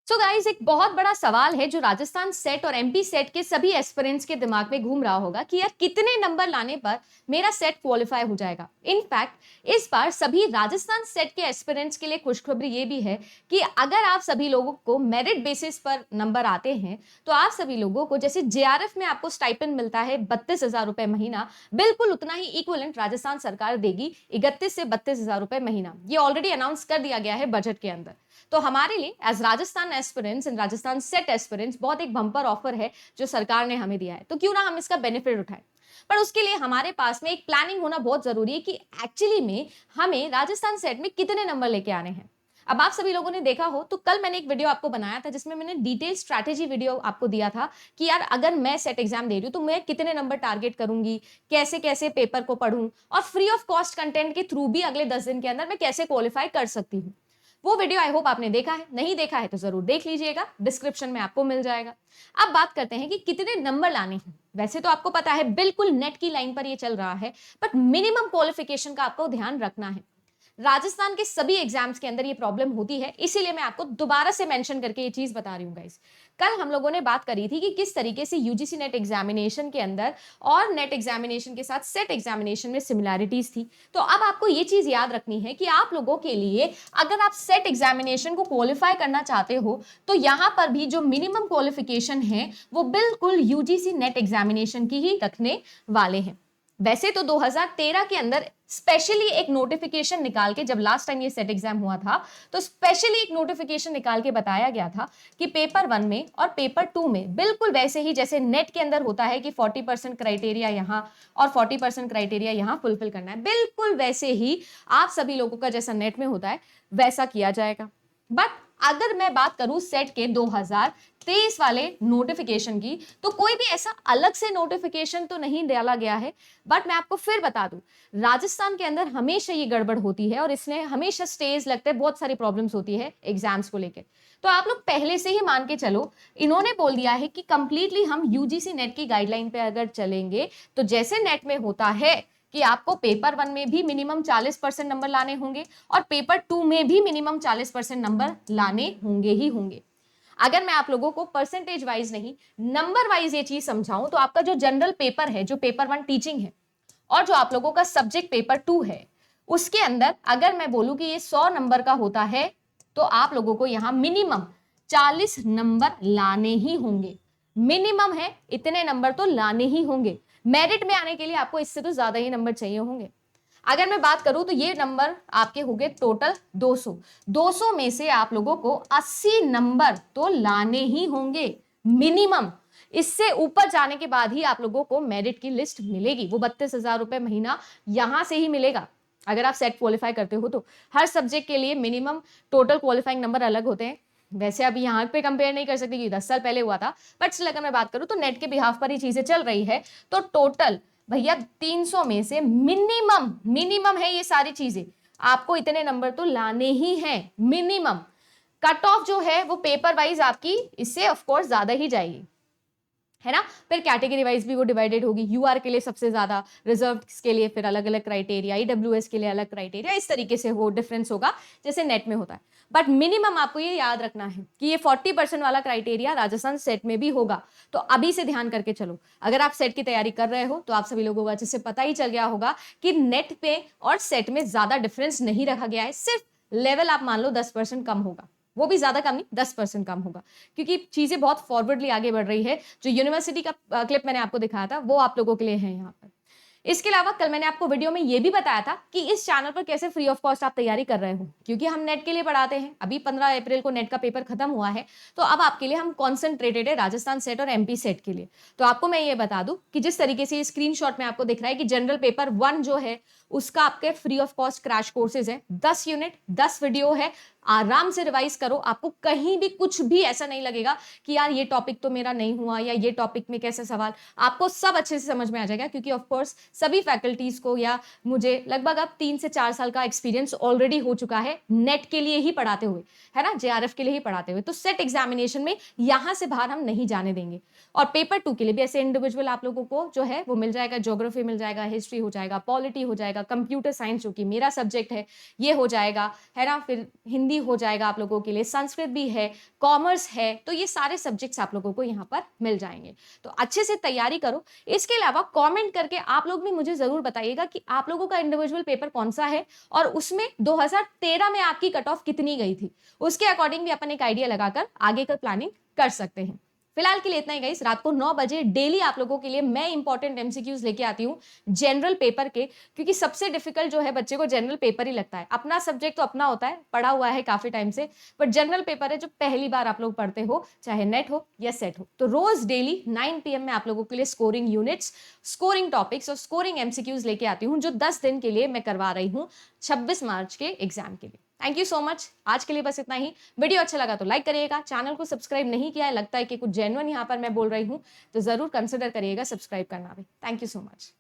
So guys एक बहुत बड़ा सवाल है जो राजस्थान सेट और एमपी सेट के सभी एस्पिरेंट्स के दिमाग में घूम रहा होगा कि यार कितने नंबर लाने पर मेरा सेट क्वालिफाई हो जाएगा। इनफैक्ट इस बार सभी राजस्थान सेट के एस्पिरेंट्स के लिए खुशखबरी ये भी है कि अगर आप सभी लोगों को मेरिट बेसिस पर नंबर आते हैं तो आप सभी लोगों को जैसे जेआरएफ में आपको स्टाइपेंड मिलता है 32,000 रुपए महीना, बिल्कुल उतना ही इक्विवेलेंट राजस्थान सरकार देगी 31 से 32,000 रुपए महीना। ये ऑलरेडी अनाउंस कर दिया गया है बजट के अंदर। तो हमारे लिए as Rajasthan aspirants and Rajasthan SET aspirants बहुत एक बम्पर ऑफर है जो सरकार ने हमें दिया है, तो क्यों ना हम इसका बेनिफिट उठाएं। पर उसके लिए हमारे पास में एक प्लानिंग होना बहुत जरूरी है कि एक्चुअली में हमें राजस्थान सेट में कितने नंबर लेके आने हैं। अब आप सभी लोगों ने देखा हो तो कल मैंने एक वीडियो आपको बनाया था जिसमें मैंने डिटेल स्ट्रैटेजी वीडियो आपको दिया था कि यार अगर मैं सेट एग्जाम दे रही हूँ तो मैं कितने नंबर टारगेट करूंगी, कैसे कैसे पेपर को पढ़ूं और फ्री ऑफ कॉस्ट कंटेंट के थ्रू भी अगले 10 दिन के अंदर मैं कैसे क्वालिफाई कर सकती हूँ। वो वीडियो आई होप आपने देखा है, नहीं देखा है तो जरूर देख लीजिएगा, डिस्क्रिप्शन में आपको मिल जाएगा। अब बात करते हैं कि कितने नंबर लाने हैं। वैसे तो आपको पता है बिल्कुल नेट की लाइन पर ये चल रहा है, बट मिनिमम क्वालिफिकेशन का आपको ध्यान रखना है। राजस्थान के सभी एग्जाम्स के अंदर ये प्रॉब्लम होती है, इसीलिए मैं आपको दोबारा से मेंशन करके ये चीज बता रही हूँ गाइस। कल हम लोगों ने बात करी थी कि किस तरीके से यूजीसी नेट एग्जामिनेशन के अंदर और नेट एग्जामिनेशन के साथ सेट एग्जामिनेशन में सिमिलैरिटीज थी। तो अब आपको ये चीज याद रखनी है कि आप लोगों के लिए अगर आप सेट एग्जामिनेशन को क्वालिफाई करना चाहते हो तो यहां पर भी जो मिनिमम क्वालिफिकेशन है वो बिल्कुल यूजीसी नेट एग्जामिनेशन की ही रखने वाले हैं। वैसे तो 2013 के अंदर स्पेशली एक नोटिफिकेशन निकाल के, जब लास्ट टाइम ये सेट एग्जाम हुआ था तो स्पेशली एक नोटिफिकेशन निकाल के बताया गया था कि पेपर 1 में और पेपर 2 में बिल्कुल वैसे ही जैसे नेट के अंदर होता है कि 40% क्राइटेरिया यहां और 40% क्राइटेरिया यहां फुलफिल करना है, बिल्कुल वैसे ही आप सभी लोगों का जैसा नेट में होता है वैसा किया जाएगा। बट अगर मैं बात करूं सेट के 2023 वाले नोटिफिकेशन की तो कोई भी ऐसा अलग से नोटिफिकेशन तो नहीं डाला गया है। बट मैं आपको फिर बता दूं, राजस्थान के अंदर हमेशा ये गड़बड़ होती है और इसने हमेशा स्टेज लगते हैं, बहुत सारी प्रॉब्लम्स होती है एग्जाम्स को लेकर। तो आप लोग पहले से ही मान के चलो, इन्होंने बोल दिया है कि कंप्लीटली हम यूजीसी नेट की गाइडलाइन पे अगर चलेंगे तो जैसे नेट में होता है कि आपको पेपर 1 में भी मिनिमम 40% नंबर लाने होंगे और पेपर 2 में भी मिनिमम 40% नंबर लाने होंगे ही होंगे। अगर मैं आप लोगों को परसेंटेज वाइज नहीं नंबर वाइज ये चीज समझाऊं तो आपका जो जनरल पेपर है, जो पेपर 1 टीचिंग है और जो आप लोगों का सब्जेक्ट पेपर 2 है, उसके अंदर अगर मैं बोलूं कि ये 100 नंबर का होता है तो आप लोगों को यहां मिनिमम 40 नंबर लाने ही होंगे। मिनिमम है, इतने नंबर तो लाने ही होंगे। मेरिट में आने के लिए आपको इससे तो ज्यादा ही नंबर चाहिए होंगे। अगर मैं बात करूं तो ये नंबर आपके हो गए टोटल 200 में से आप लोगों को 80 नंबर तो लाने ही होंगे मिनिमम। इससे ऊपर जाने के बाद ही आप लोगों को मेरिट की लिस्ट मिलेगी, वो 32,000 रुपए महीना यहां से ही मिलेगा। अगर आप सेट क्वालिफाई करते हो तो हर सब्जेक्ट के लिए मिनिमम टोटल क्वालिफाइंग नंबर अलग होते हैं। वैसे अभी यहाँ पे कंपेयर नहीं कर सकते क्योंकि 10 साल पहले हुआ था, बट स्टिल अगर मैं बात करूं तो नेट के बिहाफ पर ही चीजें चल रही है। तो टोटल भैया 300 में से मिनिमम है ये सारी चीजें, आपको इतने नंबर तो लाने ही हैं मिनिमम। कट ऑफ जो है वो पेपर वाइज आपकी इससे ऑफ कोर्स ज्यादा ही जाएगी, है ना। फिर कैटेगरी वाइज भी वो डिवाइडेड होगी, यूआर के लिए सबसे ज्यादा, रिजर्व के लिए फिर अलग अलग क्राइटेरिया, ईडब्ल्यूएस के लिए अलग क्राइटेरिया, इस तरीके से वो डिफरेंस होगा जैसे नेट में होता है। बट मिनिमम आपको ये याद रखना है कि ये 40% वाला क्राइटेरिया राजस्थान सेट में भी होगा। तो अभी से ध्यान करके चलो, अगर आप सेट की तैयारी कर रहे हो तो आप सभी लोगों को अच्छे से पता ही चल गया होगा कि नेट पे और सेट में ज्यादा डिफरेंस नहीं रखा गया है, सिर्फ लेवल आप मान लो 10% कम होगा, वो भी ज्यादा कम नहीं 10% कम होगा, क्योंकि चीजें बहुत फॉरवर्डली आगे बढ़ रही है। जो यूनिवर्सिटी का क्लिप मैंने आपको दिखाया था वो आप लोगों के लिए है यहाँ पर। इसके अलावा कल मैंने आपको वीडियो में ये भी बताया था कि इस चैनल पर कैसे फ्री ऑफ कॉस्ट आप तैयारी कर रहे हो, क्योंकि हम नेट के लिए पढ़ाते हैं। अभी 15 अप्रैल को नेट का पेपर खत्म हुआ है, तो अब आपके लिए हम कॉन्सेंट्रेटेड है राजस्थान सेट और एमपी सेट के लिए। तो आपको मैं ये बता दूं कि जिस तरीके से स्क्रीनशॉट में आपको दिख रहा है कि जनरल पेपर 1 जो है उसका आपके free of cost crash courses है, 10 यूनिट 10 वीडियो है, आराम से रिवाइज करो। आपको कहीं भी कुछ भी ऐसा नहीं लगेगा कि यार ये टॉपिक तो मेरा नहीं हुआ या ये टॉपिक में कैसे सवाल, आपको सब अच्छे से समझ में आ जाएगा। क्योंकि ऑफ कोर्स सभी फैकल्टीज को या मुझे लगभग अब 3 से 4 साल का एक्सपीरियंस ऑलरेडी हो चुका है नेट के लिए ही पढ़ाते हुए, है ना, जेआरएफ के लिए ही पढ़ाते हुए। तो सेट एग्जामिनेशन में यहां से बाहर हम नहीं जाने देंगे। और पेपर 2 के लिए भी ऐसे इंडिविजुअल आप लोगों को जो है वो मिल जाएगा, ज्योग्राफी मिल जाएगा, हिस्ट्री हो जाएगा, पॉलिटी हो जाएगा, जाएगा, कंप्यूटर साइंस जो कि मेरा सब्जेक्ट है ये हो जाएगा, है ना, फिर हिंदी हो जाएगा आप लोगों के लिए, संस्कृत भी है, कॉमर्स है, तो ये सारे सब्जेक्ट्स आप लोगों को यहाँ पर मिल जाएंगे। तो अच्छे से तैयारी करो। इसके अलावा कमेंट करके आप लोग भी मुझे जरूर बताइएगा कि आप लोगों का इंडिविजुअल पेपर कौन सा है और उसमें 2013 में आपकी कट ऑफ कितनी गई थी, उसके अकॉर्डिंग भी अपन एक आइडिया लगाकर आगे का प्लानिंग कर सकते हैं। फिलहाल के लिए इतना ही गाइस। रात को 9 बजे डेली आप लोगों के लिए मैं इंपॉर्टेंट एमसीक्यूज लेके आती हूँ जनरल पेपर के, क्योंकि सबसे डिफिकल्ट जो है बच्चे को जनरल पेपर ही लगता है। अपना सब्जेक्ट तो अपना होता है, पढ़ा हुआ है काफी टाइम से, बट जनरल पेपर है जो पहली बार आप लोग पढ़ते हो, चाहे नेट हो या सेट हो। तो रोज डेली 9 PM में आप लोगों के लिए स्कोरिंग यूनिट्स, स्कोरिंग टॉपिक्स और स्कोरिंग एमसीक्यूज लेके आती हूँ, जो 10 दिन के लिए मैं करवा रही हूँ 26 मार्च के एग्जाम के लिए। Thank you so much. आज के लिए बस इतना ही। वीडियो अच्छा लगा तो लाइक करिएगा, चैनल को सब्सक्राइब नहीं किया है, लगता है कि कुछ जेन्युइन यहाँ पर मैं बोल रही हूँ, तो जरूर कंसिडर करिएगा सब्सक्राइब करना भी। Thank you so much.